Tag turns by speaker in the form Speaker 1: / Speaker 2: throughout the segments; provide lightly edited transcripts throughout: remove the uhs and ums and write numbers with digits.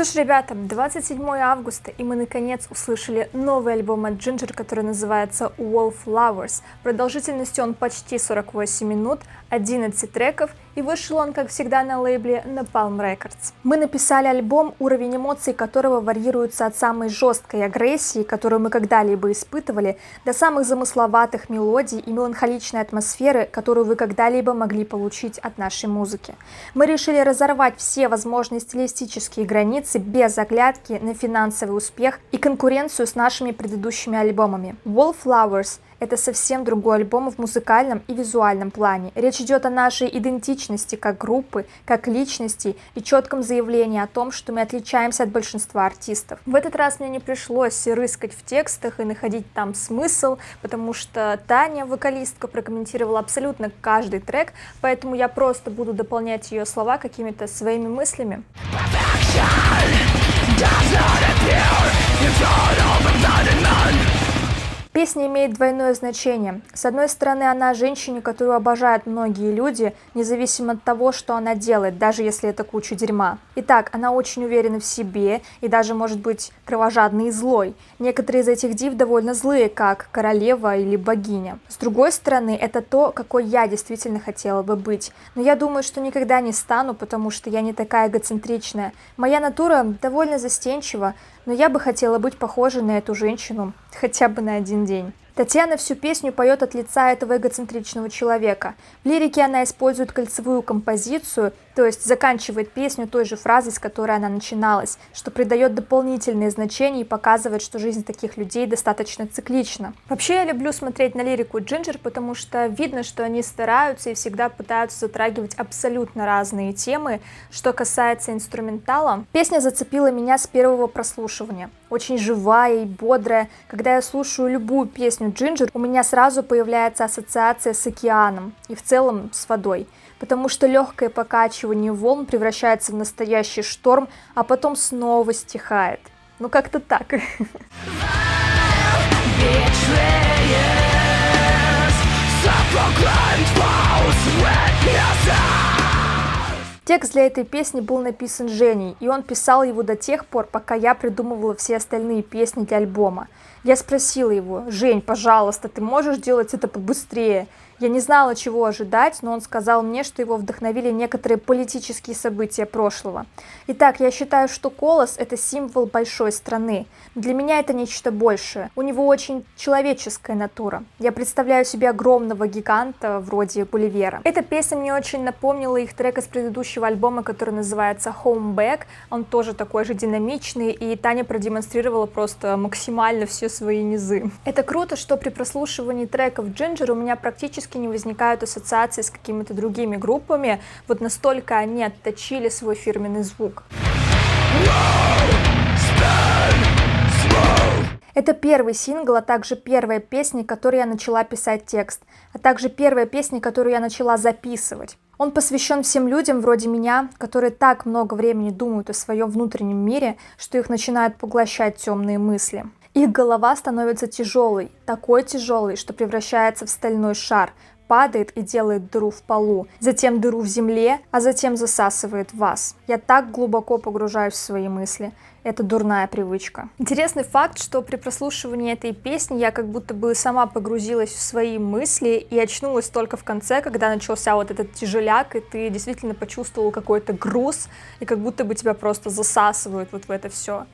Speaker 1: Что ж, ребята, 27 августа, и мы наконец услышали новый альбом от Ginger, который называется Wallflowers. Продолжительностью он почти 48 минут, 11 треков, и вышел он, как всегда, на лейбле Napalm Records. Мы написали альбом, уровень эмоций которого варьируется от самой жесткой агрессии, которую мы когда-либо испытывали, до самых замысловатых мелодий и меланхоличной атмосферы, которую вы когда-либо могли получить от нашей музыки. Мы решили разорвать все возможные стилистические границы без оглядки на финансовый успех и конкуренцию с нашими предыдущими альбомами. Wallflowers — это совсем другой альбом в музыкальном и визуальном плане. Речь идет о нашей идентичности как группы, как личности и четком заявлении о том, что мы отличаемся от большинства артистов. В этот раз мне не пришлось рыскать в текстах и находить там смысл, потому что Таня, вокалистка, прокомментировала абсолютно каждый трек, поэтому я просто буду дополнять ее слова какими-то своими мыслями. Песня имеет двойное значение. С одной стороны, она о женщине, которую обожают многие люди, независимо от того, что она делает, даже если это куча дерьма. Итак, она очень уверена в себе и даже может быть кровожадной и злой. Некоторые из этих див довольно злые, как королева или богиня. С другой стороны, это то, какой я действительно хотела бы быть. Но я думаю, что никогда не стану, потому что я не такая эгоцентричная. Моя натура довольно застенчива, но я бы хотела быть похожей на эту женщину хотя бы на один день. Татьяна всю песню поет от лица этого эгоцентричного человека. В лирике она использует кольцевую композицию, то есть заканчивает песню той же фразой, с которой она начиналась, что придает дополнительное значение и показывает, что жизнь таких людей достаточно циклична. Вообще я люблю смотреть на лирику Ginger, потому что видно, что они стараются и всегда пытаются затрагивать абсолютно разные темы. Что касается инструментала, песня зацепила меня с первого прослушивания. Очень живая и бодрая. Когда я слушаю любую песню Ginger, у меня сразу появляется ассоциация с океаном и в целом с водой. Потому что легкое покачивание волн превращается в настоящий шторм, а потом снова стихает. Ну как-то так. Текст для этой песни был написан Женей, и он писал его до тех пор, пока я придумывала все остальные песни для альбома. Я спросила его: «Жень, пожалуйста, ты можешь делать это побыстрее?» Я не знала, чего ожидать, но он сказал мне, что его вдохновили некоторые политические события прошлого. Итак, я считаю, что Колос — это символ большой страны. Для меня это нечто большее. У него очень человеческая натура. Я представляю себе огромного гиганта вроде Гулливера. Эта песня мне очень напомнила их трек из предыдущего альбома, который называется Home Back. Он тоже такой же динамичный, и Таня продемонстрировала просто максимально все свои низы. Это круто, что при прослушивании треков Ginger у меня практически не возникают ассоциации с какими-то другими группами. Вот настолько они отточили свой фирменный звук. Это первый сингл, а также первая песня, которой я начала писать текст, а также первая песня, которую я начала записывать. Он посвящен всем людям вроде меня, которые так много времени думают о своем внутреннем мире, что их начинают поглощать темные мысли. Их голова становится тяжелой, такой тяжелой, что превращается в стальной шар, падает и делает дыру в полу, затем дыру в земле, а затем засасывает вас. Я так глубоко погружаюсь в свои мысли. Это дурная привычка. Интересный факт, что при прослушивании этой песни я как будто бы сама погрузилась в свои мысли и очнулась только в конце, когда начался вот этот тяжеляк, и ты действительно почувствовал какой-то груз, и как будто бы тебя просто засасывают вот в это все.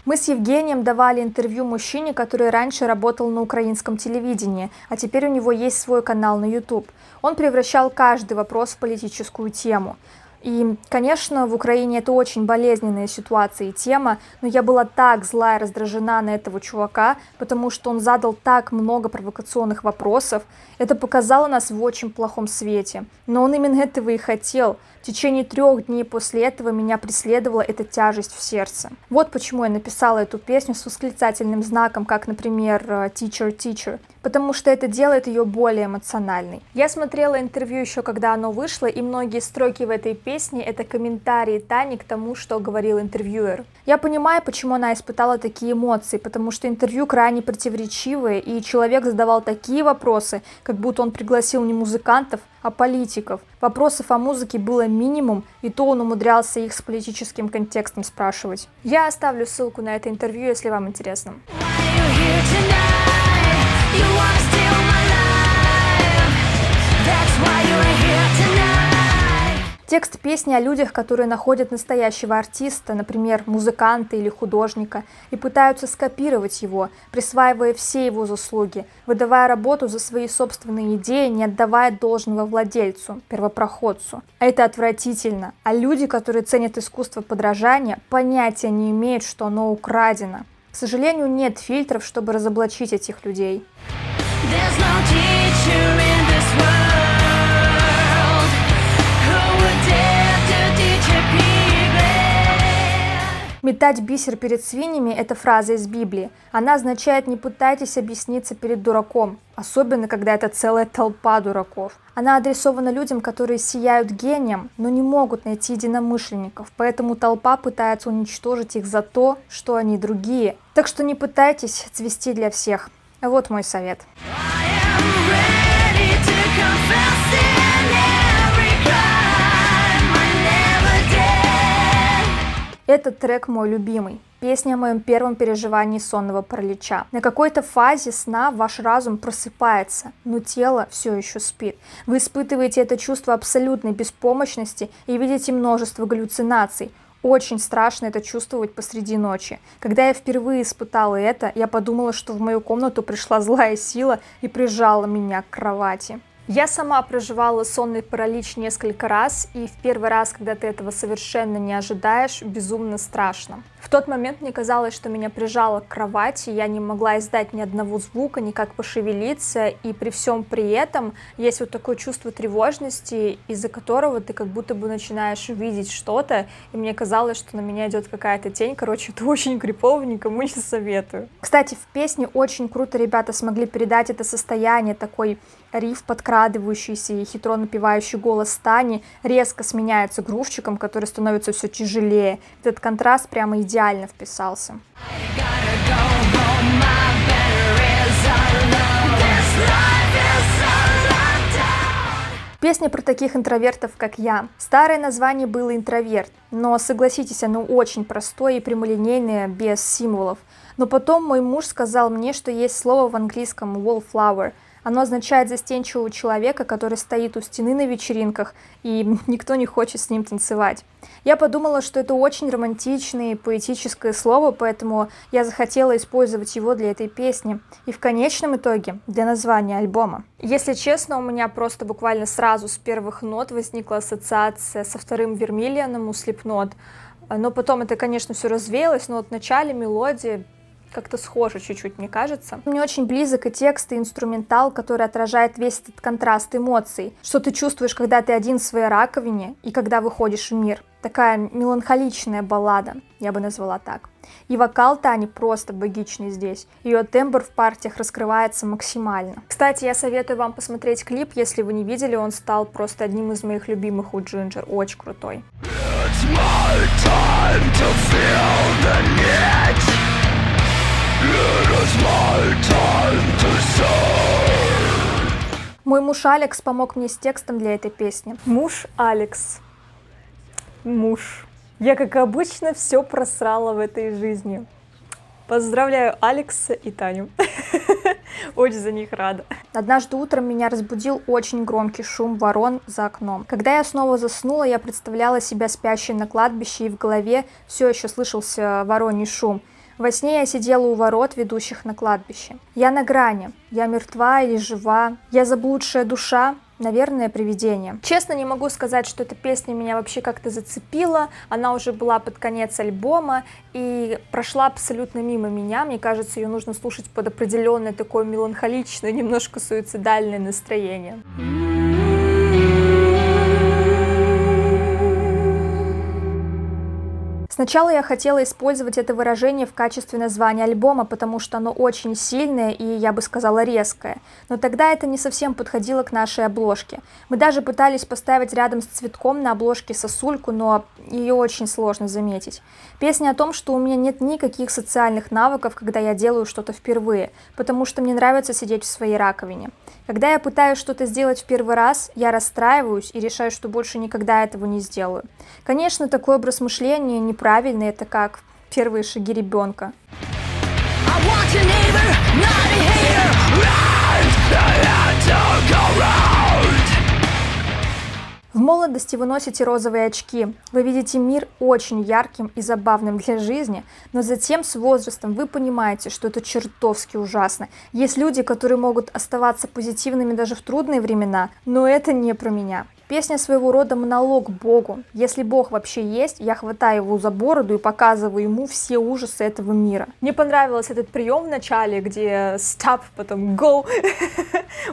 Speaker 1: Мы с Евгением давали интервью мужчине, который раньше работал на украинском телевидении, а теперь у него есть свой канал на YouTube. Он превращал каждый вопрос в политическую тему. И, конечно, в Украине это очень болезненная ситуация и тема, но я была так зла и раздражена на этого чувака, потому что он задал так много провокационных вопросов. Это показало нас в очень плохом свете. Но он именно этого и хотел. В течение 3 дней после этого меня преследовала эта тяжесть в сердце. Вот почему я написала эту песню с восклицательным знаком, как, например, «Teacher, teacher». потому что это делает ее более эмоциональной. Я смотрела интервью еще когда оно вышло, и многие строки в этой песне — это комментарии Тани к тому, что говорил интервьюер. Я понимаю, почему она испытала такие эмоции, потому что интервью крайне противоречивые, и человек задавал такие вопросы, как будто он пригласил не музыкантов, а политиков. Вопросов о музыке было минимум, и то он умудрялся их с политическим контекстом спрашивать. Я оставлю ссылку на это интервью, если вам интересно. Текст песни о людях, которые находят настоящего артиста, например, музыканта или художника, и пытаются скопировать его, присваивая все его заслуги, выдавая работу за свои собственные идеи, не отдавая должного владельцу, первопроходцу. Это отвратительно, а люди, которые ценят искусство подражания, понятия не имеют, что оно украдено. К сожалению, нет фильтров, чтобы разоблачить этих людей. Метать бисер перед свиньями – это фраза из Библии. Она означает «не пытайтесь объясниться перед дураком», особенно когда это целая толпа дураков. Она адресована людям, которые сияют гением, но не могут найти единомышленников, поэтому толпа пытается уничтожить их за то, что они другие. Так что не пытайтесь цвести для всех. Вот мой совет. Этот трек мой любимый. Песня о моем первом переживании сонного паралича. На какой-то фазе сна ваш разум просыпается, но тело все еще спит. Вы испытываете это чувство абсолютной беспомощности и видите множество галлюцинаций. Очень страшно это чувствовать посреди ночи. Когда я впервые испытала это, я подумала, что в мою комнату пришла злая сила и прижала меня к кровати. Я сама проживала сонный паралич несколько раз, и в первый раз, когда ты этого совершенно не ожидаешь, безумно страшно. В тот момент мне казалось, что меня прижало к кровати, я не могла издать ни одного звука, никак пошевелиться, и при всем при этом есть вот такое чувство тревожности, из-за которого ты как будто бы начинаешь видеть что-то, и мне казалось, что на меня идет какая-то тень. Короче, это очень крипово, никому не советую. Кстати, в песне очень круто ребята смогли передать это состояние, такой риф подкрадывающийся и хитро напевающий голос Тани резко сменяется грувчиком, который становится все тяжелее. Этот контраст прямо идеально вписался. Песня про таких интровертов, как я. Старое название было «Интроверт», но, согласитесь, оно очень простое и прямолинейное, без символов. Но потом мой муж сказал мне, что есть слово в английском «wallflower». Оно означает застенчивого человека, который стоит у стены на вечеринках, и никто не хочет с ним танцевать. Я подумала, что это очень романтичное и поэтическое слово, поэтому я захотела использовать его для этой песни. И в конечном итоге для названия альбома. Если честно, у меня просто буквально сразу с первых нот возникла ассоциация со вторым Вермиллионом у Slipknot. Но потом это, конечно, все развеялось, но вот в начале мелодия как-то схоже чуть-чуть, мне кажется. Мне очень близок и текст, и инструментал, который отражает весь этот контраст эмоций. Что ты чувствуешь, когда ты один в своей раковине, и когда выходишь в мир. Такая меланхоличная баллада, я бы назвала так. И вокал Тани просто богичный здесь. Ее тембр в партиях раскрывается максимально. Кстати, я советую вам посмотреть клип, если вы не видели, он стал просто одним из моих любимых у Ginger. Очень крутой. Мой муж Алекс помог мне с текстом для этой песни. Муж Алекс. Муж. Я, как обычно, все просрала в этой жизни. Поздравляю Алекса и Таню. Очень за них рада. Однажды утром меня разбудил очень громкий шум ворон за окном. Когда я снова заснула, я представляла себя спящей на кладбище, и в голове все еще слышался вороний шум. Во сне я сидела у ворот, ведущих на кладбище. Я на грани. Я мертва или жива? Я заблудшая душа? Наверное, привидение. Честно, не могу сказать, что эта песня меня вообще как-то зацепила. Она уже была под конец альбома и прошла абсолютно мимо меня. Мне кажется, ее нужно слушать под определенное такое меланхоличное, немножко суицидальное настроение. Сначала я хотела использовать это выражение в качестве названия альбома, потому что оно очень сильное и, я бы сказала, резкое. Но тогда это не совсем подходило к нашей обложке. Мы даже пытались поставить рядом с цветком на обложке сосульку, но ее очень сложно заметить. Песня о том, что у меня нет никаких социальных навыков, когда я делаю что-то впервые, потому что мне нравится сидеть в своей раковине. Когда я пытаюсь что-то сделать в первый раз, я расстраиваюсь и решаю, что больше никогда этого не сделаю. Конечно, такой образ мышления неправильный, это как первые шаги ребенка. В молодости вы носите розовые очки, вы видите мир очень ярким и забавным для жизни, но затем с возрастом вы понимаете, что это чертовски ужасно. Есть люди, которые могут оставаться позитивными даже в трудные времена, но это не про меня. Песня своего рода монолог Богу. Если Бог вообще есть, я хватаю его за бороду и показываю ему все ужасы этого мира. Мне понравился этот прием в начале, где stop, потом go.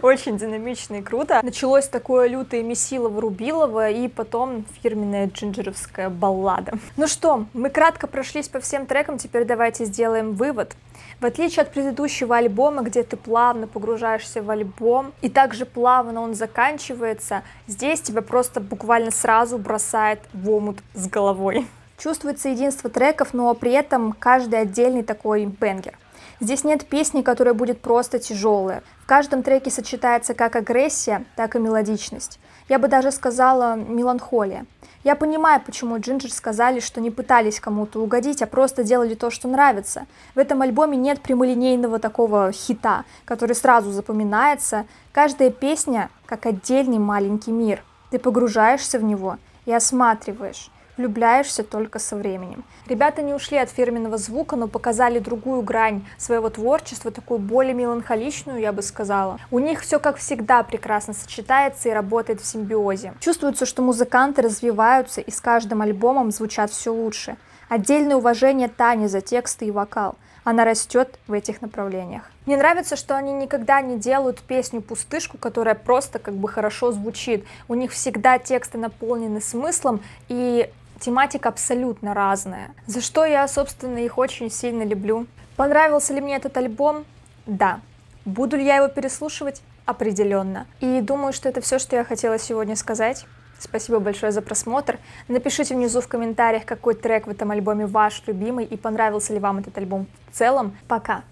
Speaker 1: Очень динамично и круто. Началось такое лютое месилово-рубилово и потом фирменная джинджеровская баллада. Ну что, мы кратко прошлись по всем трекам, теперь давайте сделаем вывод. В отличие от предыдущего альбома, где ты плавно погружаешься в альбом и также плавно он заканчивается, здесь тебя просто буквально сразу бросает в омут с головой. Чувствуется единство треков, но при этом каждый отдельный такой бенгер. Здесь нет песни, которая будет просто тяжелая. В каждом треке сочетается как агрессия, так и мелодичность. Я бы даже сказала меланхолия. Я понимаю, почему Джинджер сказали, что не пытались кому-то угодить, а просто делали то, что нравится. В этом альбоме нет прямолинейного такого хита, который сразу запоминается. Каждая песня как отдельный маленький мир. Ты погружаешься в него и осматриваешь. Влюбляешься только со временем. Ребята не ушли от фирменного звука, но показали другую грань своего творчества, такую более меланхоличную, я бы сказала. У них все, как всегда, прекрасно сочетается и работает в симбиозе. Чувствуется, что музыканты развиваются и с каждым альбомом звучат все лучше. Отдельное уважение Тане за тексты и вокал. Она растет в этих направлениях. Мне нравится, что они никогда не делают песню-пустышку, которая просто как бы хорошо звучит. У них всегда тексты наполнены смыслом и тематика абсолютно разная. За что я, собственно, их очень сильно люблю. Понравился ли мне этот альбом? Да. Буду ли я его переслушивать? Определенно. И думаю, что это все, что я хотела сегодня сказать. Спасибо большое за просмотр. Напишите внизу в комментариях, какой трек в этом альбоме ваш любимый и понравился ли вам этот альбом в целом. Пока!